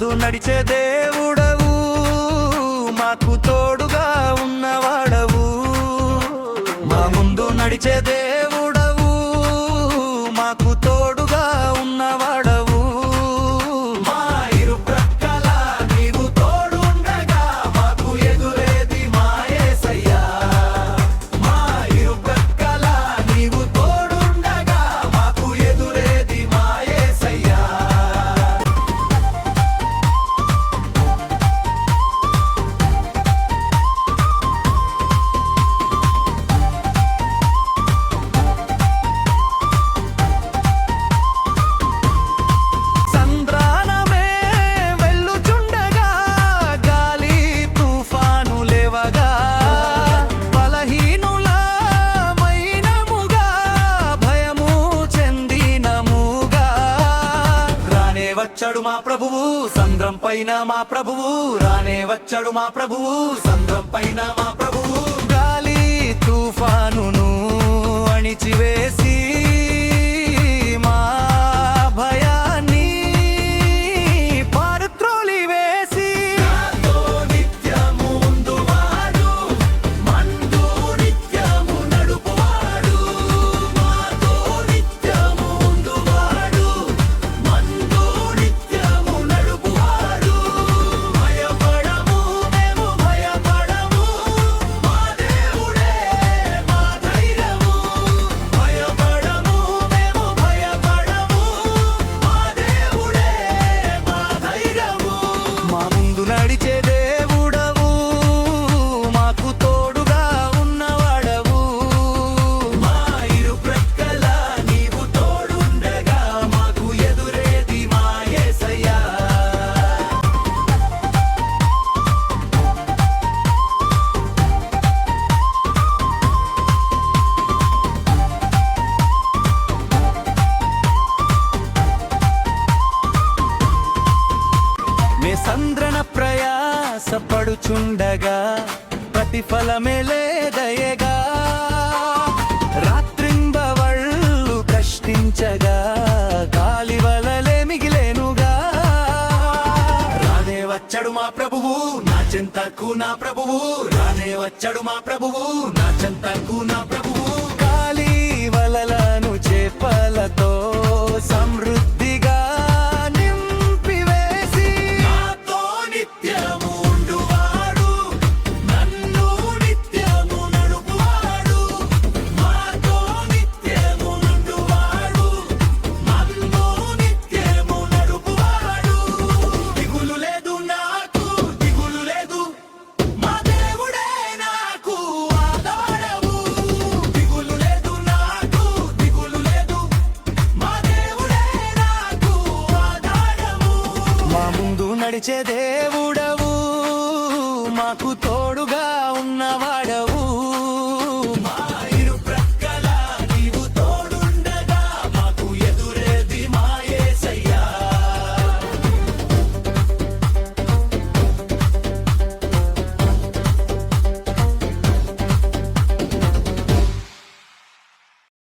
ముందు నడిచే దేవుడవు, మాకు తోడుగా ఉన్నవాడవు. మా ముందు నడిచే దేవుడవు, మాకు తోడుగా ఉన్నవాడవు. మా ఇరు ప్రక్కల నీవు తోడుండగా మాకు ఎదురేది మా యేసయ్యా. మా ఇరు ప్రక్కల నీవు తోడుండగా మాకు ఎదురేది మా యేసయ్యా. వచ్చాడు మా ప్రభువు సంద్రం పైన, మా ప్రభువు రానే వచ్చాడు మా ప్రభువు సంద్రం పైన, మా ప్రభువు. గాలి తుఫానును అణిచివేసి మా భయాన్ని పారుత్రోలి వేసి నాతో నిత్యము ముందువాడు, మందు నిత్యము నడుపువాడు. మాతో నిత్యము ముందువాడు, మందు నిత్యము నడుపువాడు. భయపడము మేము భయపడము, మా దేవుడే మా ధైర్యము. భయపడము మేము భయపడము, మా దేవుడే మా ధైర్యము. మా ముందు నడిచే దేవుడవు, మాకు తోడుగా ఉన్నవాడవు. మా ఇరు ప్రక్కల నీవు తోడుండగా మాకు ఎదురేది మా యేసయ్యా. మే సంద్రన ప్రయాసపడుచుండగా ప్రతిఫలమే లేదయగా. రాత్రింబవళ్ళు కష్టించగా గాలి వలలే మిగిలేనుగా. రానే వచ్చాడు మా ప్రభువు నా చింతకు, నా ప్రభువు రానే వచ్చాడు మా ప్రభువు నా చింతకు, నా ప్రభువు. గాలి వలలను చేపలతో సమృద్ధిగా నింపివేసి నాతో నిత్యము ఉండువాడు, నన్ను నిత్యము నడుపువాడు. మాతో నిత్యము నుండువాడు, నన్ను నిత్యము నడుపువాడు. దిగులు లేదు నాకు, దిగులు లేదు, మా దేవుడే నాకు ఆధారము. దిగులు లేదు నాకు, దిగులు లేదు, మా దేవుడే నాకు ఆధారము. మా ముందు నడిచే దేవుడవు, మాకు తోడు